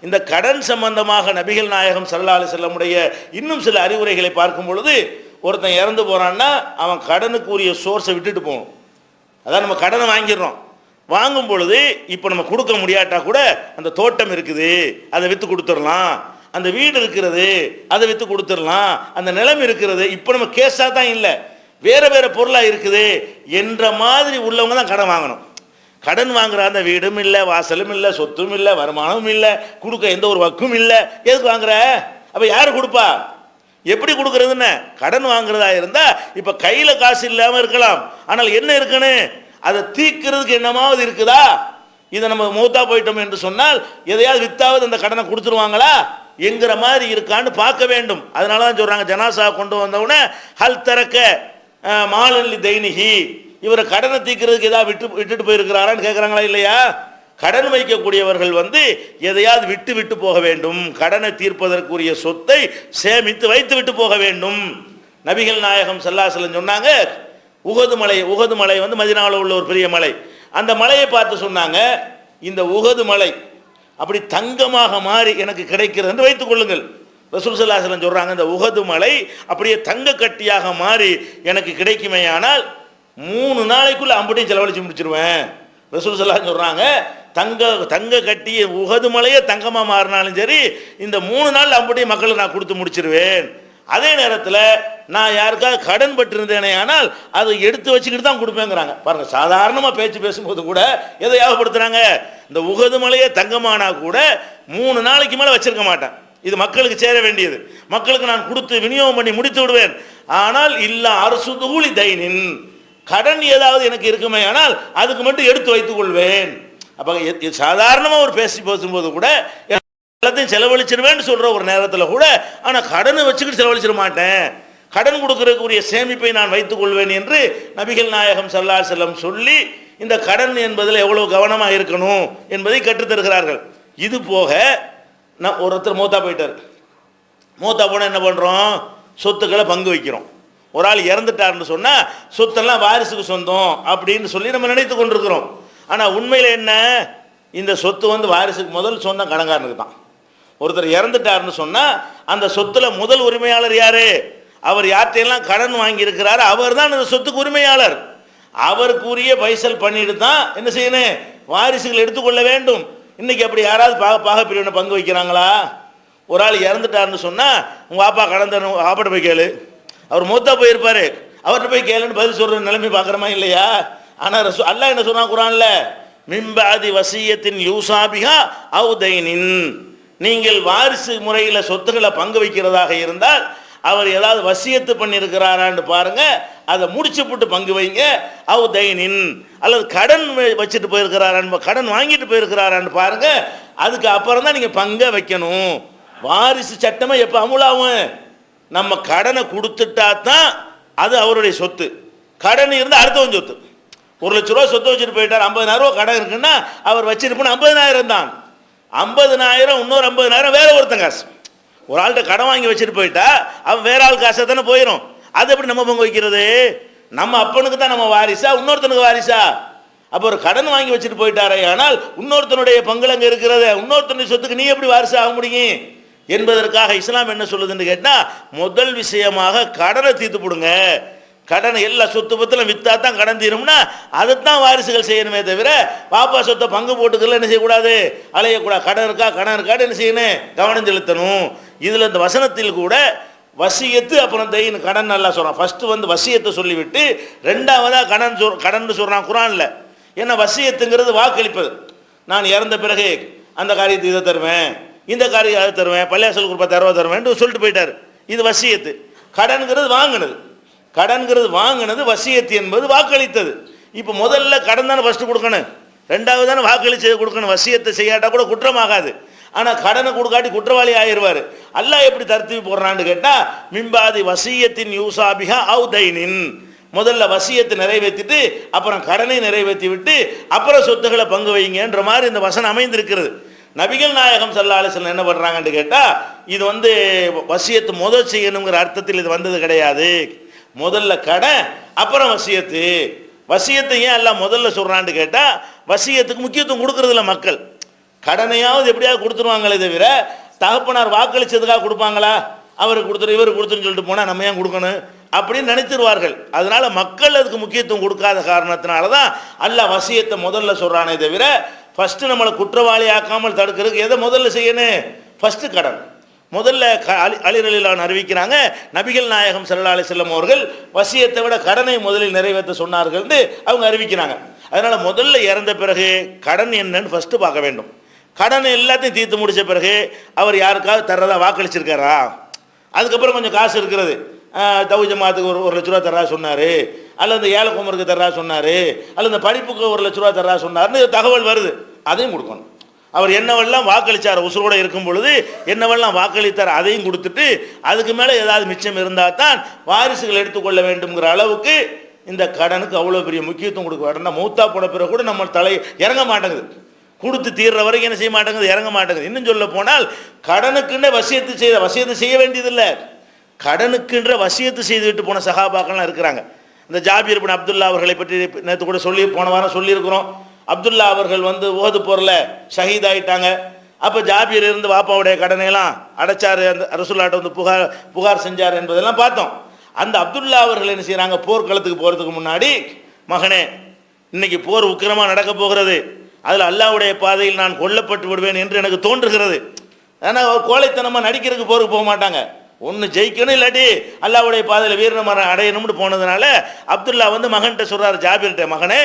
இந்த கடன் சம்பந்தமாக நபிகள் நாயகம் ஸல்லல்லாஹு அலைஹி வஸல்லமுடைய இன்னும் சில அறிவுரைகளை பார்க்கும் பொழுது, ஒருத்தன் இறந்து போறான்னா அவன் கடனுக்குரிய சோர்ஸை விட்டுட்டு போகணும். அதான் நம்ம கடனை வாங்கிடுறோம், வாங்கும் பொழுது இப்போ நம்ம கொடுக்க முடியாட்டா கூட அந்த தோட்டம் இருக்குது அதை விற்று கொடுத்துடலாம், அந்த வீடு இருக்கிறது அதை விற்று கொடுத்துடலாம், அந்த நிலம் இருக்கிறது இப்போ நம்ம கேஸாக தான் இல்லை வேறு வேறு பொருளாக இருக்குது என்ற மாதிரி உள்ளவங்க தான் கடன் வாங்கணும். கடன் வாங்குற அந்த வீடும் இல்லை, வாசலும் இல்லை, சொத்தும் இல்லை, வருமானமும் இல்லை, கொடுக்க எந்த ஒரு வக்கும் இல்லை, எதுக்கு வாங்குற? அப்போ யார் கொடுப்பா? எப்படி கொடுக்கறதுன்னு? கடன் வாங்குறதா இருந்தால் இப்போ கையில் காசு இல்லாமல் இருக்கலாம், ஆனால் என்ன இருக்குன்னு அதை தீர்க்கிறதுக்கு என்னமாவது இருக்குதா? இதை நம்ம மூத்தா போயிட்டோம் என்று சொன்னால் எதையாவது வித்தாவது அந்த கடனை கொடுத்துருவாங்களா என்கிற மாதிரி இருக்கான்னு பார்க்க வேண்டும். அதனால தான் சொல்கிறாங்க, ஜனாசா கொண்டு வந்தவுடனே ஹல் தரக்க மாலல்லி தைனிஹி, இவரை கடனை தீர்க்கிறதுக்கு ஏதாவது விட்டுட்டு போயிருக்கிறாரான்னு கேட்குறாங்களா இல்லையா? கடன் வைக்கக்கூடியவர்கள் எதையாவது விட்டு விட்டு போக வேண்டும், கடனை தீர்ப்பதற்குரிய சொத்தை சேமித்து வைத்து விட்டு போக வேண்டும். நபிகள் நாயகம் ஸல்லல்லாஹு அலைஹி வஸல்லம் சொன்னாங்க, உஹது மலை மதீனாவில் உள்ள ஒரு பெரிய மலை, அந்த மலையை பார்த்து சொன்னாங்க, இந்த உஹது மலை அப்படி தங்கமாக மாறி எனக்கு கிடைக்கிறது என்று வைத்துக் கொள்ளுங்கள். ரசூல் ஸல்லல்லாஹு அலைஹி வஸல்லம் சொல்றாங்க, இந்த உஹது மலை அப்படியே தங்க கட்டியாக மாறி எனக்கு கிடைக்குமேயானால் 3 நாளைக்குள்ள அம்புட்டையும் செலவழிச்சு முடிச்சிருவேன். ரசூல் ஸல்லல்லாஹு அலைஹி வஸல்லம் சொல்றாங்க, தங்க கட்டிய உஹது மலையே தங்கமாக மாறினாலும் சரி இந்த 3 நாள் அம்புட்டையும் மக்களுக்கு நான் கொடுத்து முடிச்சிருவேன். அதே நேரத்தில் நான் யாருக்காவது கடன் பட்டிருந்தேனே ஆனால் அதை எடுத்து வச்சுக்கிட்டு தான் கொடுப்பேங்கிறாங்க. பாருங்கள், சாதாரணமாக பேச்சு பேசும்போது கூட எதை ஞாபகப்படுத்துகிறாங்க, இந்த உஹது மலையே தங்கமானா கூட 3 நாளைக்கு மேலே வச்சிருக்க மாட்டேன், இது மக்களுக்கு சேர வேண்டியது, மக்களுக்கு நான் கொடுத்து விநியோகம் பண்ணி முடித்து விடுவேன். ஆனால் இல்லா அரசுதூலி தைனின், கடன் ஏதாவது எனக்கு இருக்குமே ஆனால் அதுக்கு மட்டும் எடுத்து வைத்துக் கொள்வேன். அப்போ சாதாரணமாக ஒரு பேசும்போது கூட எல்லாத்தையும் செலவழிச்சிருவேன்னு சொல்கிற ஒரு நேரத்தில் கூட ஆனால் கடனை வச்சுக்கிட்டு செலவழிச்சிட மாட்டேன், கடன் கொடுக்கறதுக்குரிய சேமிப்பை நான் வைத்துக் கொள்வேன் என்று நபிகள் நாயகம் ஸல்லல்லாஹு அலைஹி வஸல்லம் சொல்லி இந்த கடன் என்பதில் எவ்வளவு கவனமாக இருக்கணும் என்பதை கற்றுத்தருகிறார்கள். இது போக ஒருத்தர் மூத்தா போயிட்டார், மூத்தா போனால் என்ன பண்ணுறோம், சொத்துக்களை பங்கு வைக்கிறோம். ஒரு ஆள் இறந்துட்டார்னு சொன்னால் சொத்தெல்லாம் வாரிசுக்கு சொந்தம் அப்படின்னு சொல்லி நம்ம நினைத்து கொண்டிருக்கிறோம். ஆனால் உண்மையில் என்ன, இந்த சொத்து வாரிசுக்கு முதல் சொந்தம் கடன்காரனுக்கு தான். ஒருத்தர் இறந்துட்டார்னு சொன்னால் அந்த சொத்துல முதல் உரிமையாளர் யாரு? அவர் யார்கிட்டையெல்லாம் கடன் வாங்கியிருக்கிறாரு அவர் தான் அந்த சொத்துக்கு உரிமையாளர். அவருக்குரிய பைசல் பண்ணிட்டு தான் என்ன செய்யணும், வாரிசுகள் எடுத்துக்கொள்ள வேண்டும். இன்னைக்கு அப்படி யாராவது பாகப்பிரிவினை பங்கு வைக்கிறாங்களா? ஒரு ஆள் இறந்துட்டார்னு சொன்னால் உங்கள் பாப்பா கடன் தரணும், ஆப்பாட்ட போய் கேளு, அவர் மூத்தா போயிருப்பாரு, அவர்கிட்ட போய் கேளுன்னு பதில் சொல்கிற நிலைமை பார்க்குறமா இல்லையா? ஆனால் அல்லாஹ் என்ன சொன்னா குர்ஆன்ல, மிம்பாதி வசியத்தின் யூசாபிஹா அவு தைனின், நீங்கள் வாரிசு முறையில் சொத்துக்களை பங்கு வைக்கிறதாக இருந்தால் அவர் ஏதாவது வசியத்து பண்ணியிருக்கிறாரான்னு பாருங்க, அதை முடிச்சு போட்டு பங்கு வைங்க. அவு தைனின், அல்லது கடன் வச்சுட்டு போயிருக்கிறாரான்னு, கடன் வாங்கிட்டு போயிருக்கிறாரான்னு பாருங்க, அதுக்கு அப்புறம் தான் நீங்கள் பங்கை வைக்கணும். வாரிசு சட்டமாக எப்போ அமுலாகும், நம்ம கடனை கொடுத்துட்டா தான் அது அவருடைய சொத்து. கடன் இருந்தால் அடுத்தவன் சொத்து. 1 லட்ச ரூபா சொத்து வச்சுட்டு போயிட்டார், 50,000 ரூபா கடன் இருக்குன்னா அவர் வச்சிருப்போம் 50,000 தான், 50,000 இன்னொரு 50,000 வேற ஒருத்தன் காசு. ஒரு ஆள்கிட்ட கடன் வாங்கி வச்சுட்டு போயிட்டா அவன் வேற ஆள் காசை தானே போயிடும். அது எப்படி நம்ம பங்கு வைக்கிறது? நம்ம அப்பனுக்கு தான் நம்ம வாரிசா, இன்னொருத்தனுக்கு வாரிசா? அப்போ ஒரு கடன் வாங்கி வச்சுட்டு போயிட்டாரே, ஆனால் இன்னொருத்தனுடைய பங்கு அங்கே இருக்கிறது, இன்னொருத்தனுடைய சொத்துக்கு நீ எப்படி வாரிசா ஆக முடியும் என்பதற்காக இஸ்லாம் என்ன சொல்லுதுன்னு கேட்டால், முதல் விஷயமாக கடனை தீர்த்து போடுங்க. கடனை எல்லா சொத்து பத்திலும் விற்றா தான் கடன் தீரும்னா அதைத்தான் வாரிசுகள் செய்யணுமே தவிர பாப்பா சொத்தை பங்கு போட்டுக்கல என்ன செய்யக்கூடாது, அலையக்கூடாது. கடன் இருக்கான்னு என்ன செய்யணும், கவனம் செலுத்தணும். இதில் இந்த வசனத்தில் கூட வசியத்து அப்புறம் தைன் கடன் நல்லா சொல்கிறான். ஃபஸ்ட்டு வசியத்தை சொல்லிவிட்டு ரெண்டாவதாக கடன் சொல்கிறான் குர்ஆனில். ஏன்னா வசியத்துங்கிறது வாக்களிப்பது, நான் இறந்த பிறகு அந்த காரியத்தை இதை தருவேன், இந்த காரியம் அதை தருவேன், பள்ளியாசலுக்கு ஒரு 10,000 ரூபா தருவேன் சொல்லிட்டு போயிட்டார், இது வசியத்து. கடன்கிறது வாங்கினது, வசியத்து என்பது வாக்களித்தது. இப்போ முதல்ல கடன் தானே ஃபஸ்ட்டு கொடுக்கணும், ரெண்டாவது தானே வாக்களித்து கொடுக்கணும். வசியத்தை செய்யாட்டா கூட குற்றமாகாது, ஆனால் கடனை கொடுக்காட்டி குற்றவாளி ஆயிடுவார். அல்லாஹ் எப்படி தர்த்தீப் போடுறான்னு கேட்டால், மிம்பாதி வசியத்தின் யூசாபிஹா அவு தைனின், முதல்ல வசியத்தை நிறைவேற்றிட்டு அப்புறம் கடனை நிறைவேற்றி விட்டு அப்புறம் சொத்துக்களை பங்கு வைங்கன்ற மாதிரி இந்த வசனம் அமைந்திருக்கிறது. நபிகள் நாயகம் ஸல்லல்லாஹு அலைஹி வஸல்லம் என்ன பண்ணுறாங்கன்னு கேட்டால், இது வசியத்து முதல் செய்யணுங்கிற அர்த்தத்தில் இது வந்தது கிடையாது. முதல்ல கடன் அப்புறம் வசியத்து. வசியத்தை ஏன் எல்லாம் முதல்ல சொல்கிறான்னு கேட்டால், வசியத்துக்கு முக்கியத்துவம் கொடுக்கறதில்ல மக்கள். கடனையாவது எப்படியாவது கொடுத்துருவாங்களே தவிர தகப்பனார் வாக்களிச்சதுக்காக கொடுப்பாங்களா? அவருக்கு கொடுத்துரு இவருக்கு கொடுத்துருன்னு சொல்லிட்டு போனால் நம்ம ஏன் கொடுக்கணும் அப்படின்னு நினைத்திருவார்கள். அதனால மக்கள் அதுக்கு முக்கியத்துவம் கொடுக்காத காரணத்தினால தான் அல்லாஹ் வசியத்தை முதல்ல சொல்கிறானே தவிர ஃபஸ்ட்டு நம்மளை குற்றவாளி ஆக்காமல் தடுக்கிறதுக்கு எதை முதல்ல செய்யணும்? ஃபஸ்ட்டு கடன். முதல்ல அலி ரலியல்லாஹு அன்ஹு அறிவிக்கிறாங்க, நபிகள் நாயகம் ஸல்லல்லாஹு அலைஹி வஸல்லம் அவர்கள் வசியத்தை விட கடனை முதலில் நிறைவேற்ற சொன்னார்கள்னு அவங்க அறிவிக்கிறாங்க. அதனால் முதல்ல இறந்த பிறகு கடன் என்னன்னு ஃபஸ்ட்டு பார்க்க வேண்டும். கடன் எல்லாத்தையும் தீர்த்து முடித்த பிறகு அவர் யாருக்காவது தர்றதா வாக்களிச்சிருக்காரா, அதுக்கப்புறம் கொஞ்சம் காசு இருக்கிறது, தௌஹீத் ஜமாத்துக்கு ஒரு லட்ச ரூபா தர்றா சொன்னார், அல்லது இந்த ஏழை குமருக்கு தர்றா சொன்னார், அல்லது இந்த படிப்புக்கு 1 லட்ச ரூபா தர்றா சொன்னார்னு தகவல் வருது, அதையும் கொடுக்கணும். அவர் என்னவெல்லாம் வாக்களித்தார் உசுரோடு இருக்கும் பொழுது, என்னவெல்லாம் வாக்களித்தார் அதையும் கொடுத்துட்டு அதுக்கு மேலே ஏதாவது மிச்சம் இருந்தால் தான் வாரிசுகள் எடுத்துக்கொள்ள வேண்டும்ங்கிற அளவுக்கு இந்த கடனுக்கு அவ்வளோ பெரிய முக்கியத்துவம் கொடுக்க வேண்டாம். மௌத்தா போன பிறகு கூட நம்ம தலை இறங்க மாட்டேங்குது, கொடுத்து தீர்ற வரைக்கும் என்ன செய்ய மாட்டேங்குது, இறங்க மாட்டேங்குது. இன்னும் சொல்ல போனால் கடனுக்குன்ற வசியத்து செய்ய வேண்டியதில்லை, கடனுக்குன்ற வசியத்து செய்துவிட்டு போன சஹாபாக்கள்லாம் இருக்கிறாங்க. இந்த ஜாபீர் இப்னு அப்துல்லா அவர்களை பற்றி நேற்று கூட போன வாரம் சொல்லியிருக்கிறோம். அப்துல்லா அவர்கள் உஹது போரில் ஷஹீத் ஆகிட்டாங்க. அப்போ ஜாபீர் இருந்து வாப்பாவுடைய கடனையெல்லாம் அடைச்சார், அந்த ரசூலுல்லாஹ்ட்ட புகார் செஞ்சார் என்பதெல்லாம் பார்த்தோம். அந்த அப்துல்லா அவர்கள் என்ன செய்கிறாங்க, போர்க்களத்துக்கு போகிறதுக்கு முன்னாடி, மகனே இன்னைக்கு போர் உக்கிரமாக நடக்க போகிறது, அதில் அல்லாஹ்வுடைய பாதையில் நான் கொல்லப்பட்டு விடுவேன் என்று எனக்கு தோன்றுகிறது. ஆனால் கோழைத்தனமாக நடிக்கிறதுக்கு போருக்கு போக மாட்டாங்க, ஒன்று ஜெயிக்கணும் இல்லாட்டி அல்லாஹ்வுடைய பாதையில் வீரமரணம் அடையணும்னு போனதுனால அப்துல்லா மகன்கிட்ட சொல்கிறார், ஜாபீர்கிட்ட, மகனே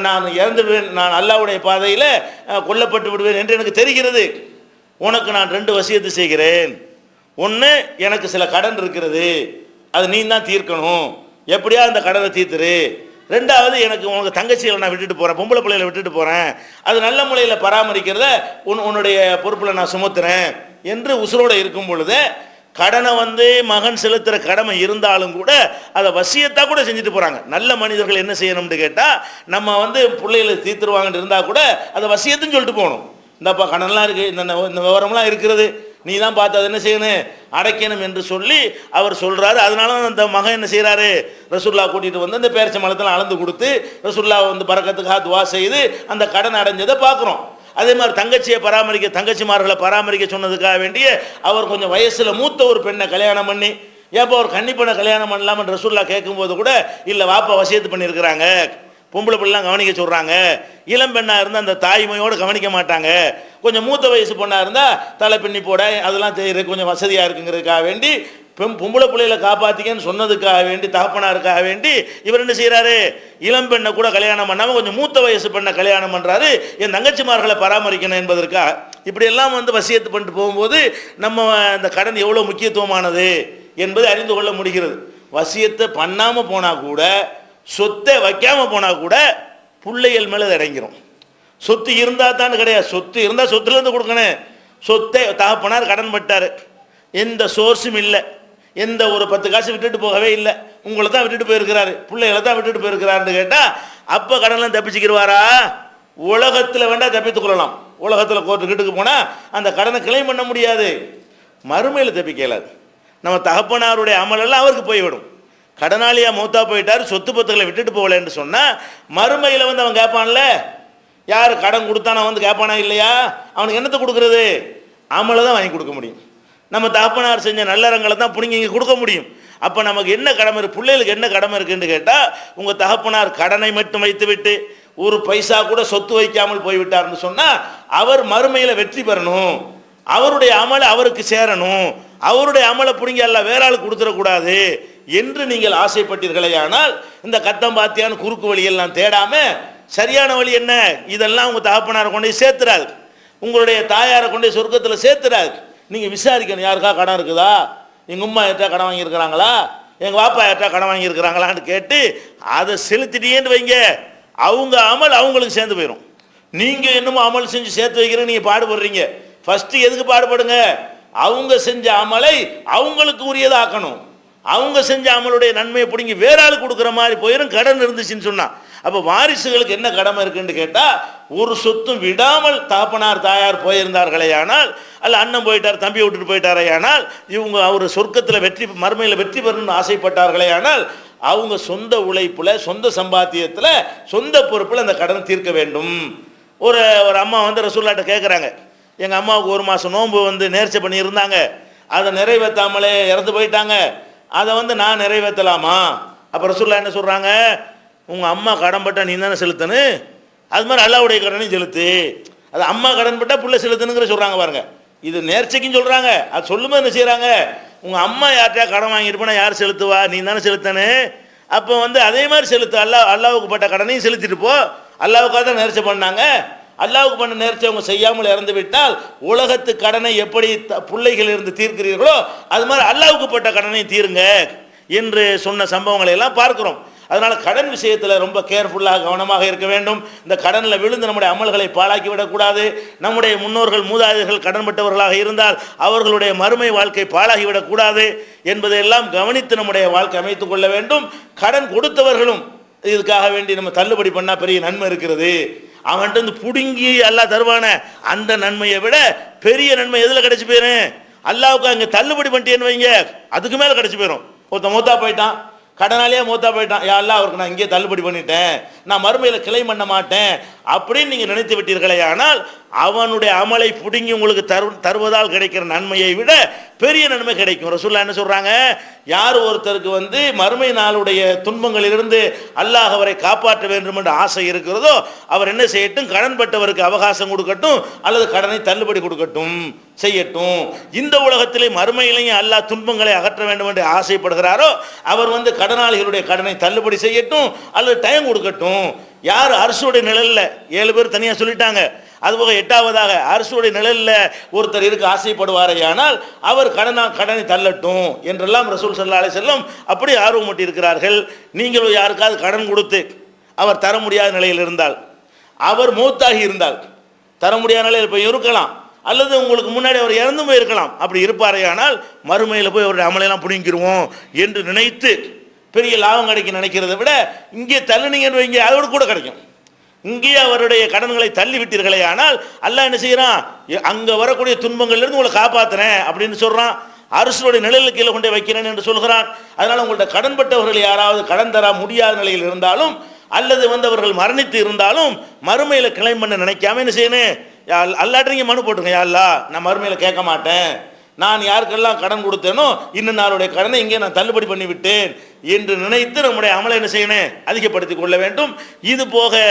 நான் இறந்துடுவேன், நான் அல்லாஹ்வுடைய பாதையில் கொல்லப்பட்டு விடுவேன் என்று எனக்கு தெரிகிறது, உனக்கு நான் 2 வசியத்து செய்கிறேன். ஒன்று, எனக்கு சில கடன் இருக்கிறது, அது நீ தான் தீர்க்கணும், எப்படியா அந்த கடனை தீர்த்துரு. 2வது, எனக்கு உனக்கு தங்கச்சிகளை நான் விட்டுட்டு போகிறேன், பொம்பளை பிள்ளைகளை விட்டுட்டு போகிறேன், அது நல்ல முறையில் பராமரிக்கிறத உன்னுடைய பொறுப்பில் நான் சுமத்துறேன் என்று உசுரோடு இருக்கும் பொழுது கடனை மகன் செலுத்துகிற கடமை இருந்தாலும் கூட அதை வசியத்தாக கூட செஞ்சுட்டு போகிறாங்க. நல்ல மனிதர்கள் என்ன செய்யணும்னு கேட்டால், நம்ம பிள்ளைகளை தீர்த்துருவாங்கன்னு இருந்தால் கூட அதை வசியத்துன்னு சொல்லிட்டு போகணும். இந்தப்பா கடன்லாம் இருக்குது, இந்த விவரம்லாம் இருக்கிறது, நீ தான் பார்த்து அதை என்ன செய்யணும், அடைக்கணும் என்று சொல்லி அவர் சொல்கிறாரு. அதனால அந்த மகன் என்ன செய்கிறாரு, ரசூல்லா கூட்டிகிட்டு அந்த பேரிச்ச மலத்தில் அளந்து கொடுத்து ரசூல்லா பரக்கத்துக்காக துவா செய்து அந்த கடன் அடைஞ்சதை பார்க்குறோம். அதே மாதிரி தங்கச்சிமார்களை பராமரிக்க சொன்னதுக்காக வேண்டிய அவர் கொஞ்சம் வயசில் மூத்த ஒரு பெண்ணை கல்யாணம் பண்ணி, ஏப்போ ஒரு கன்னி பெண்ணை கல்யாணம் பண்ணலாம்னு ரசூல்லா கேட்கும்போது கூட, இல்லை வாப்பா வசியத்து பண்ணியிருக்கிறாங்க, பொம்பளை பிள்ளைலாம் கவனிக்க சொல்கிறாங்க, இளம் பெண்ணாக இருந்தால் அந்த தாய்மையோடு கவனிக்க மாட்டாங்க, கொஞ்சம் மூத்த வயசு பொண்ணாக இருந்தால் தலை பின்னி போட அதெல்லாம் செய்கிறது கொஞ்சம் வசதியாக இருக்குங்கிறதுக்காக வேண்டி, பொம்பளை பிள்ளைகளை காப்பாற்றிக்கன்னு சொன்னதுக்காக வேண்டி, தகப்பனாருக்காக வேண்டி இவர் என்ன செய்கிறாரு, இளம் பெண்ணை கூட கல்யாணம் பண்ணாமல் கொஞ்சம் மூத்த வயசு பெண்ணை கல்யாணம் பண்ணுறாரு, என் தங்கச்சிமார்களை பராமரிக்கணும் என்பதற்காக. இப்படியெல்லாம் வசியத்து பண்ணிட்டு போகும்போது நம்ம அந்த கடன் எவ்வளோ முக்கியத்துவமானது என்பதை அறிந்து கொள்ள முடிகிறது. வசியத்தை பண்ணாமல் போனால் கூட, சொத்தை வைக்காமல் போனால் கூட பிள்ளைகள் மேலே இறங்கிரும். சொத்து இருந்தால் தான் கிடையாது, சொத்து இருந்தால் சொத்துலேருந்து கொடுக்கணும். சொத்தை தகப்பனார் கடன் பட்டார், எந்த சோர்ஸும் இல்லை, எந்த ஒரு 10 காசு விட்டுட்டு போகவே இல்லை, உங்களை தான் விட்டுட்டு போயிருக்கிறாரு, பிள்ளைகளை தான் விட்டுட்டு போயிருக்கிறாருன்னு கேட்டால் அப்போ கடன்லாம் தப்பிச்சுக்கிடுவாரா? உலகத்தில் வேண்டாம் தப்பித்து கொள்ளலாம், உலகத்தில் கோர்ட்டுக்கிட்டுக்கு போனால் அந்த கடனை கிளைம் பண்ண முடியாது, மறுமையில் தப்பிக்க இயலாது. நம்ம தகப்பனாருடைய அமலெல்லாம் அவருக்கு போய்விடும். கடனாளியாக மௌத்தா போயிட்டார், சொத்து பத்துக்களை விட்டுட்டு போகலன்னு சொன்னால் மறுமையில் அவன் கேட்பான்ல, யார் கடன் கொடுத்தானோ கேட்பானா இல்லையா, அவனுக்கு என்னத்தை கொடுக்குறது, அமலை தான் வாங்கி கொடுக்க முடியும். நம்ம தகப்பனார் செஞ்ச நல்லறங்களை தான் பிடிங்கி இங்கே கொடுக்க முடியும். அப்போ நமக்கு என்ன கடமை இருக்குது, பிள்ளைகளுக்கு என்ன கடமை இருக்குன்னு கேட்டால், உங்கள் தகப்பனார் கடனை மட்டும் வைத்து விட்டு ஒரு பைசா கூட சொத்து வைக்காமல் போய்விட்டார்னு சொன்னால் அவர் மறுமையில் வெற்றி பெறணும், அவருடைய அமலை அவருக்கு சேரணும், அவருடைய அமலை பிடிங்கி அல்ல வேற ஆள் கொடுத்துடக்கூடாது என்று நீங்கள் ஆசைப்பட்டீர்களே. ஆனால் இந்த கத்தம் பாத்தியான குறுக்கு வழியெல்லாம் தேடாமல் சரியான வழி என்ன, இதெல்லாம் உங்கள் தகப்பனாரை கொண்டு சேர்த்துறாது, உங்களுடைய தாயாரை கொண்டு சொர்க்கத்தில் சேர்த்துறாது. நீங்கள் விசாரிக்கணும், யாருக்கா கடன் இருக்குதா, எங்கள் உம்மா யார்ட்டா கடன் வாங்கியிருக்கிறாங்களா, எங்கள் வாப்பா யார்ட்டா கடன் வாங்கியிருக்கிறாங்களான்னு கேட்டு அதை செலுத்திட்டேன்னு வைங்க, அவங்க அமல் அவங்களுக்கு சேர்ந்து போயிடும். நீங்கள் என்னமோ அமல் செஞ்சு சேர்த்து வைக்கிறேன்னு நீங்கள் பாடுபடுறீங்க. ஃபஸ்ட்டு எதுக்கு பாடுபடுங்க, அவங்க செஞ்ச அமலை அவங்களுக்கு உரியதாக்கணும், அவங்க செஞ்ச அமலுடைய நன்மையை பிடிங்கி வேற ஆள் கொடுக்குற மாதிரி போயிடும் கடன் இருந்துச்சுன்னு சொன்னால். அப்போ வாரிசுகளுக்கு என்ன கடமை இருக்குன்னு கேட்டால், ஒரு சொத்தும் விடாமல் தகப்பனார் தாயார் போயிருந்தார்களே ஆனால், அல்ல அண்ணன் போயிட்டார் தம்பியை விட்டுட்டு போயிட்டாரே ஆனால், இவங்க அவர் சொர்க்கத்தில் வெற்றி மறுமையில் வெற்றி பெறணும்னு ஆசைப்பட்டார்களே ஆனால், அவங்க சொந்த உழைப்பில் சொந்த சம்பாத்தியத்தில் சொந்த பொறுப்பில் அந்த கடனை தீர்க்க வேண்டும். ஒரு ஒரு அம்மா வந்து ரசூலுல்லாஹ்ட்ட கேட்குறாங்க, எங்கள் அம்மாவுக்கு ஒரு மாதம் நோன்பு வந்து நேர்ச்சை பண்ணியிருந்தாங்க, அதை நிறைவேற்றாமலே இறந்து போயிட்டாங்க, அதை வந்து நான் நிறைவேற்றலாமா? அப்போ ரசூலுல்லாஹ் என்ன சொல்கிறாங்க, உங்கள் அம்மா கடன்பட்டா நீ தானே செலுத்தணும், அது மாதிரி அல்லாஹ்வுடைய கடனையும் செலுத்து. அது அம்மா கடன்பட்டா புள்ள செலுத்தணுங்கிற சொல்கிறாங்க பாருங்க. இது நேர்ச்சைக்கும் சொல்கிறாங்க. அது சொல்லும்போது என்ன செய்கிறாங்க, உங்கள் அம்மா யார்கிட்டயா கடன் வாங்கிட்டு போனால் யார் செலுத்துவா, நீ தானே செலுத்தணும், அப்போ வந்து அதே மாதிரி செலுத்து, அல்லாஹ்வுக்கு பட்ட கடனையும் செலுத்திட்டு போ. அல்லாஹ்வுக்காக தான் நேர்ச்சை பண்ணாங்க, அல்லாஹ்வுக்கு பண்ண நேர்ச்சை அவங்க செய்யாமல் இறந்து விட்டால் உலகத்து கடனை எப்படி பிள்ளைகள் இருந்து தீர்க்கிறீர்களோ அது மாதிரி அல்லாஹ்வுக்கு பட்ட கடனை தீருங்க என்று சொன்ன சம்பவங்களை எல்லாம் பார்க்கிறோம். அதனால் கடன் விஷயத்தில் ரொம்ப கேர்ஃபுல்லாக கவனமாக இருக்க வேண்டும். இந்த கடனில் விழுந்து நம்முடைய அமல்களை பாழாக்கி விடக்கூடாது. நம்முடைய முன்னோர்கள் மூதாதையர்கள் கடன்பட்டவர்களாக இருந்தால் அவர்களுடைய மறுமை வாழ்க்கை பாழாகிவிடக்கூடாது என்பதையெல்லாம் கவனித்து நம்முடைய வாழ்க்கை அமைத்துக் கொள்ள வேண்டும். கடன் கொடுத்தவர்களும் இதுக்காக வேண்டி நம்ம தள்ளுபடி பண்ணால் பெரிய நன்மை இருக்கிறது, அவன்கிட்ட வந்து புடுங்கி அல்லாஹ் தருவான அந்த நன்மையை விட பெரிய நன்மை எதில் கிடச்சி போயிடும், அல்லாஹ்வுக்கு அங்கே தள்ளுபடி பண்ணிட்டேன்னு வைங்க, அதுக்கு மேலே கிடச்சி போயிடும். ஒருத்தன் மூத்தா போயிட்டான், கடனாலேயே மூத்தா போயிட்டான், யா அல்லாஹ் அவருக்கு நான் இங்கே தள்ளுபடி பண்ணிட்டேன், நான் மறுமையில் கிளை பண்ண மாட்டேன் அப்படின்னு நீங்கள் நினைத்து விட்டீர்களே, ஆனால் அவனுடைய அமலை பிடுங்கி உங்களுக்கு தருவதால் கிடைக்கிற நன்மையை விட பெரிய நன்மை கிடைக்கும். ரசூலுல்லாஹ் என்ன சொல்கிறாங்க, யார் ஒருத்தருக்கு வந்து மறுமை நாளுடைய துன்பங்களிலிருந்து அல்லாஹ் அவரை காப்பாற்ற வேண்டும் என்ற ஆசை இருக்கிறதோ அவர் என்ன செய்யட்டும், கடன்பட்டவருக்கு அவகாசம் கொடுக்கட்டும் அல்லது கடனை தள்ளுபடி கொடுக்கட்டும் செய்யட்டும். இந்த உலகத்திலே மறுமையிலேயும் அல்லாஹ் துன்பங்களை அகற்ற வேண்டும் என்று ஆசைப்படுகிறாரோ அவர் வந்து கடனாளிகளுடைய கடனை தள்ளுபடி செய்யட்டும் அல்லது டைம் கொடுக்கட்டும். யார் அரசுடைய நிழலில் 7 பேர் தனியாக சொல்லிட்டாங்க, அதுபோக 8வதாக அரசுடைய நிழலில் ஒருத்தர் இருக்க ஆசைப்படுவாரே ஆனால் அவர் கடனை தள்ளட்டும் என்றெல்லாம் ரசூல் ஸல்லல்லாஹு அலைஹி வஸல்லம் அப்படி ஆர்வமூட்டி இருக்கிறார்கள். நீங்கள் யாருக்காவது கடன் கொடுத்து அவர் தர முடியாத நிலையில் இருந்தால், அவர் மூத்தாகி இருந்தால் தர முடியாத நிலையில் இப்போ இருக்கலாம், அல்லது உங்களுக்கு முன்னாடி அவர் இறந்து போயிருக்கலாம், அப்படி இருப்பாரே ஆனால் மறுமையில் போய் அவருடைய அமலையெல்லாம் பிடிங்கிடுவோம் என்று நினைத்து பெரிய லாபம் கிடைக்கும் நினைக்கிறத விட இங்கே தள்ளுனீங்கன்னு வைங்க அதோடு கூட கிடைக்கும். இங்கே அவருடைய கடன்களை தள்ளி விட்டீர்களே ஆனால் அல்லாஹ் என்ன செய்கிறான், அங்கே வரக்கூடிய துன்பங்கள்லேருந்து உங்களை காப்பாற்றுறேன் அப்படின்னு சொல்கிறான், அரசுடைய நிழலுக்கு கீழே கொண்டே வைக்கிறேன் என்று சொல்கிறான். அதனால் உங்கள்கிட்ட கடன்பட்டவர்கள் யாராவது கடன் தர முடியாத நிலையில் இருந்தாலும் அல்லது வந்து அவர்கள் மரணித்து இருந்தாலும் மறுமையில் கிளைம் பண்ண நினைக்காம என்ன செய்யணும், அல்லாட்ட நீங்கள் மனு போட்டுருங்க, யா அல்லாஹ் நான் மறுமையில் கேட்க மாட்டேன், நான் யாருக்கெல்லாம் கடன் கொடுத்தேனோ இன்னும் நாளுடைய கடனை இங்கே நான் தள்ளுபடி பண்ணிவிட்டேன் என்று நினைத்து நம்முடைய அமலை என்ன செய்யணும், அதிகப்படுத்திக் கொள்ள வேண்டும். இது போக